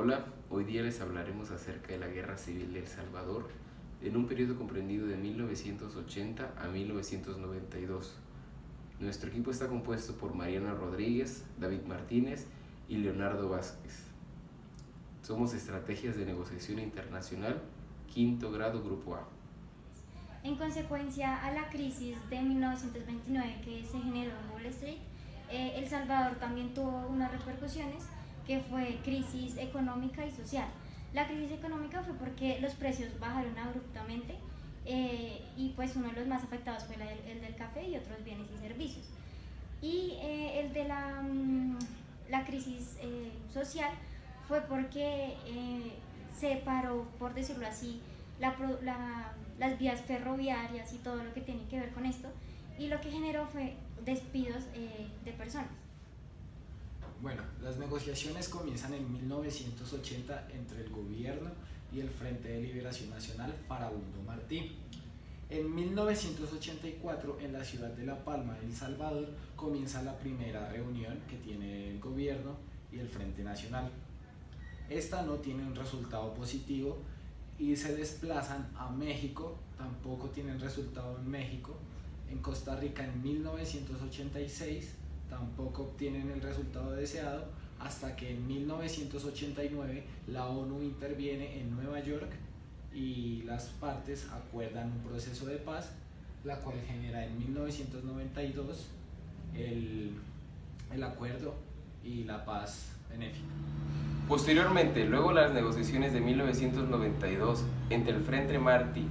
Hola, hoy día les hablaremos acerca de la Guerra Civil de El Salvador en un periodo comprendido de 1980 a 1992. Nuestro equipo está compuesto por Mariana Rodríguez, David Martínez y Leonardo Vázquez. Somos Estrategias de Negociación Internacional, quinto grado, Grupo A. En consecuencia a la crisis de 1929 que se generó en Wall Street, El Salvador también tuvo unas repercusiones que fue crisis económica y social. La crisis económica fue porque los precios bajaron abruptamente y pues uno de los más afectados fue el del café y otros bienes y servicios. Y el de la crisis social fue porque se paró, por decirlo así, las vías ferroviarias y todo lo que tiene que ver con esto, y lo que generó fue despidos de personas. Bueno, las negociaciones comienzan en 1980 entre el gobierno y el Frente de Liberación Nacional Farabundo Martí. En 1984, en la ciudad de La Palma, El Salvador, comienza la primera reunión que tiene el gobierno y el Frente Nacional. Esta no tiene un resultado positivo y se desplazan a México, tampoco tienen resultado en México. En Costa Rica en 1986 tampoco obtienen el resultado deseado, hasta que en 1989 la ONU interviene en Nueva York y las partes acuerdan un proceso de paz, la cual genera en 1992 el acuerdo y la paz benéfica. Posteriormente, luego las negociaciones de 1992 entre el Frente Martí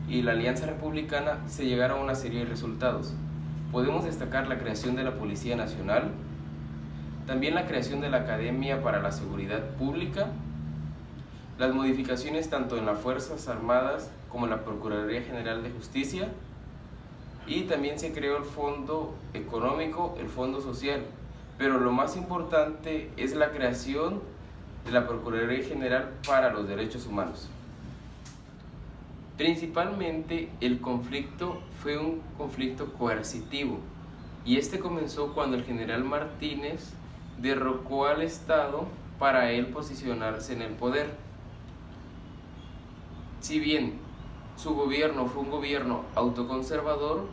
y la Alianza Republicana, se llegaron a una serie de resultados. Podemos destacar la creación de la Policía Nacional, también la creación de la Academia para la Seguridad Pública, las modificaciones tanto en las Fuerzas Armadas como en la Procuraduría General de Justicia, y también se creó el Fondo Económico, el Fondo Social, pero lo más importante es la creación de la Procuraduría General para los Derechos Humanos. Principalmente el conflicto fue un conflicto coercitivo, y este comenzó cuando el general Martínez derrocó al Estado para él posicionarse en el poder. Si bien su gobierno fue un gobierno autoconservador,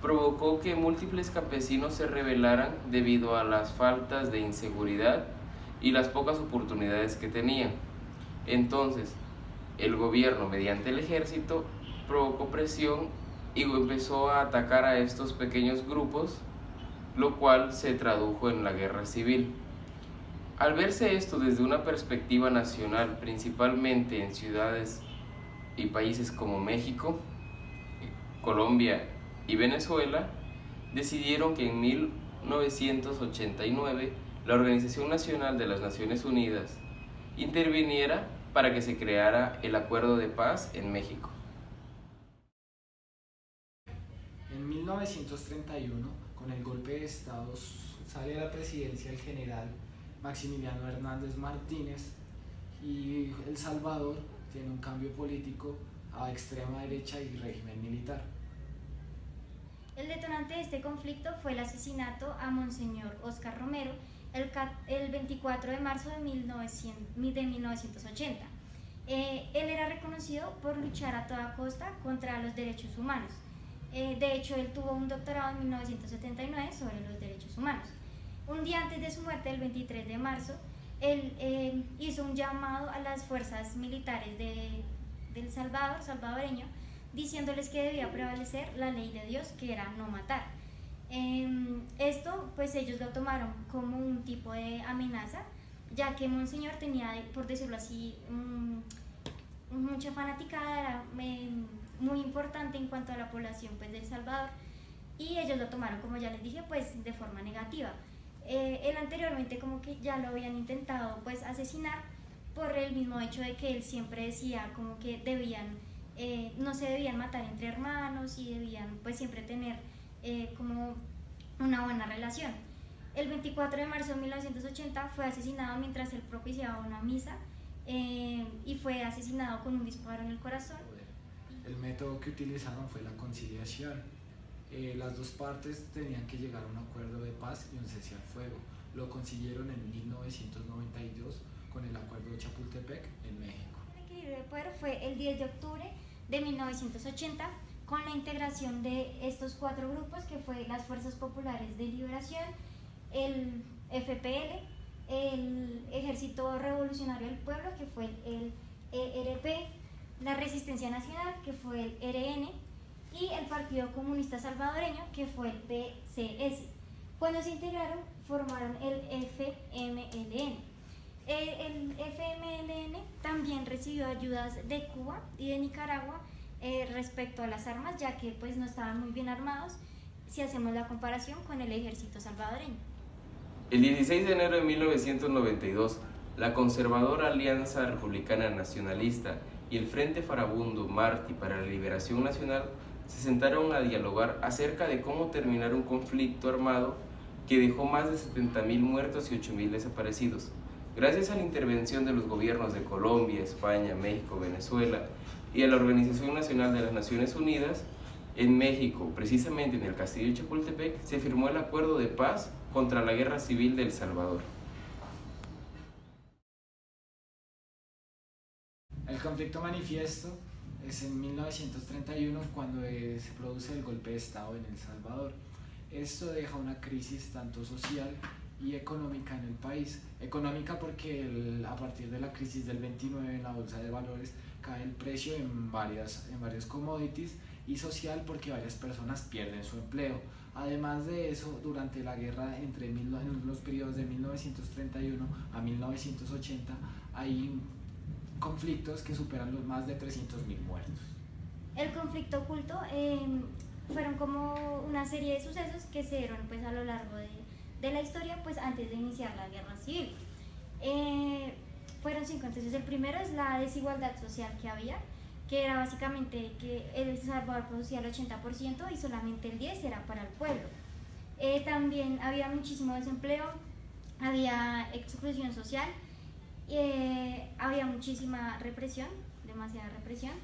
provocó que múltiples campesinos se rebelaran debido a las faltas de inseguridad y las pocas oportunidades que tenían. Entonces, el gobierno, mediante el ejército, provocó presión y empezó a atacar a estos pequeños grupos, lo cual se tradujo en la guerra civil. Al verse esto desde una perspectiva nacional, principalmente en ciudades y países como México, Colombia y Venezuela, decidieron que en 1989 la Organización Nacional de las Naciones Unidas interviniera para que se creara el Acuerdo de Paz en México. En 1931, con el golpe de Estado, sale a la presidencia el general Maximiliano Hernández Martínez y El Salvador tiene un cambio político a extrema derecha y régimen militar. El detonante de este conflicto fue el asesinato a Monseñor Óscar Romero el 24 de marzo de 1980. Él era reconocido por luchar a toda costa contra los derechos humanos. De hecho, él tuvo un doctorado en 1979 sobre los derechos humanos. Un día antes de su muerte, el 23 de marzo, él hizo un llamado a las fuerzas militares del salvadoreño, diciéndoles que debía prevalecer la ley de Dios, que era no matar. Esto pues ellos lo tomaron como un tipo de amenaza, ya que Monseñor tenía, por decirlo así, mucha fanaticada, era muy importante en cuanto a la población pues, de El Salvador, y ellos lo tomaron, como ya les dije, pues de forma negativa. Él anteriormente como que ya lo habían intentado pues asesinar por el mismo hecho de que él siempre decía como que no se debían matar entre hermanos y debían pues siempre tener como una buena relación. El 24 de marzo de 1980 fue asesinado mientras él propiciaba una misa y fue asesinado con un disparo en el corazón. El método que utilizaron fue la conciliación. Las dos partes tenían que llegar a un acuerdo de paz y un cese al fuego. Lo consiguieron en 1992 con el Acuerdo de Chapultepec en México. El equilibrio de poder fue el 10 de octubre de 1980 con la integración de estos cuatro grupos que fue las Fuerzas Populares de Liberación, el FPL, el Ejército Revolucionario del Pueblo que fue el ERP, la Resistencia Nacional que fue el RN y el Partido Comunista Salvadoreño que fue el PCS. Cuando se integraron formaron el FMLN. El FMLN también recibió ayudas de Cuba y de Nicaragua respecto a las armas, ya que pues no estaban muy bien armados si hacemos la comparación con el ejército salvadoreño. El 16 de enero de 1992, la conservadora Alianza Republicana Nacionalista y el Frente Farabundo Martí para la Liberación Nacional se sentaron a dialogar acerca de cómo terminar un conflicto armado que dejó más de 70.000 muertos y 8.000 desaparecidos. Gracias a la intervención de los gobiernos de Colombia, España, México, Venezuela y a la Organización Nacional de las Naciones Unidas, en México, precisamente en el Castillo de Chapultepec, se firmó el Acuerdo de Paz contra la Guerra Civil de El Salvador. El conflicto manifiesto es en 1931 cuando se produce el golpe de Estado en El Salvador. Esto deja una crisis tanto social y económica en el país. Económica porque a partir de la crisis del 29 en la bolsa de valores cae el precio en varios commodities, y social porque varias personas pierden su empleo. Además de eso, durante la guerra en los periodos de 1931 a 1980 hay conflictos que superan los más de 300.000 muertos. El conflicto oculto fueron como una serie de sucesos que se dieron pues a lo largo de la historia pues antes de iniciar la guerra civil. Fueron 5, entonces el primero es la desigualdad social que había, que era básicamente que El Salvador producía el 80% y solamente el 10% era para el pueblo. También había muchísimo desempleo, había exclusión social, había muchísima represión, demasiada represión,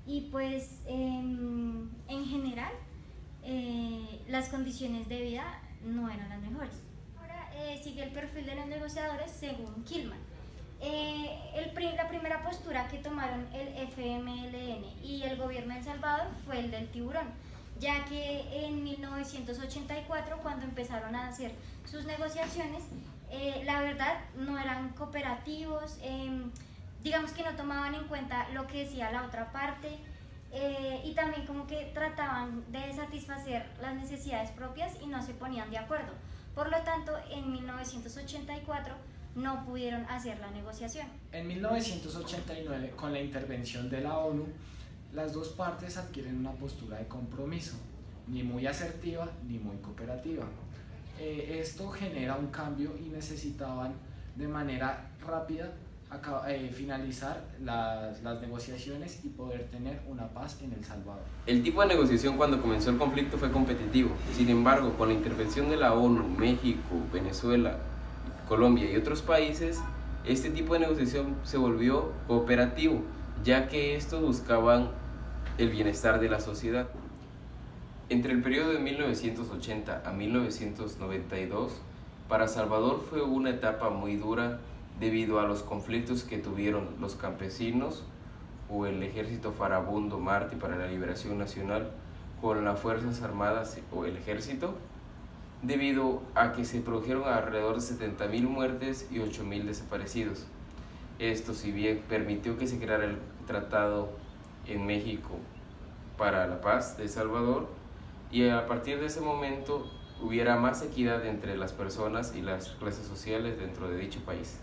y pues en general las condiciones de vida no eran las mejores. Ahora sigue el perfil de los negociadores según Killman. La primera postura que tomaron el FMLN y el gobierno de El Salvador fue el del tiburón, ya que en 1984, cuando empezaron a hacer sus negociaciones, la verdad no eran cooperativos, digamos que no tomaban en cuenta lo que decía la otra parte, y también como que trataban de satisfacer las necesidades propias y no se ponían de acuerdo. Por lo tanto, en 1984 no pudieron hacer la negociación. En 1989, con la intervención de la ONU, las dos partes adquieren una postura de compromiso, ni muy asertiva ni muy cooperativa. Esto genera un cambio y necesitaban de manera rápida finalizar las negociaciones y poder tener una paz en El Salvador. El tipo de negociación cuando comenzó el conflicto fue competitivo. Sin embargo, con la intervención de la ONU, México, Venezuela, Colombia y otros países, este tipo de negociación se volvió cooperativo, ya que estos buscaban el bienestar de la sociedad. Entre el periodo de 1980 a 1992, para Salvador fue una etapa muy dura debido a los conflictos que tuvieron los campesinos o el Ejército Farabundo Martí para la Liberación Nacional con las Fuerzas Armadas o el Ejército, debido a que se produjeron alrededor de 70.000 muertes y 8.000 desaparecidos. Esto, si bien permitió que se creara el Tratado en México para la Paz de Salvador, y a partir de ese momento hubiera más equidad entre las personas y las clases sociales dentro de dicho país.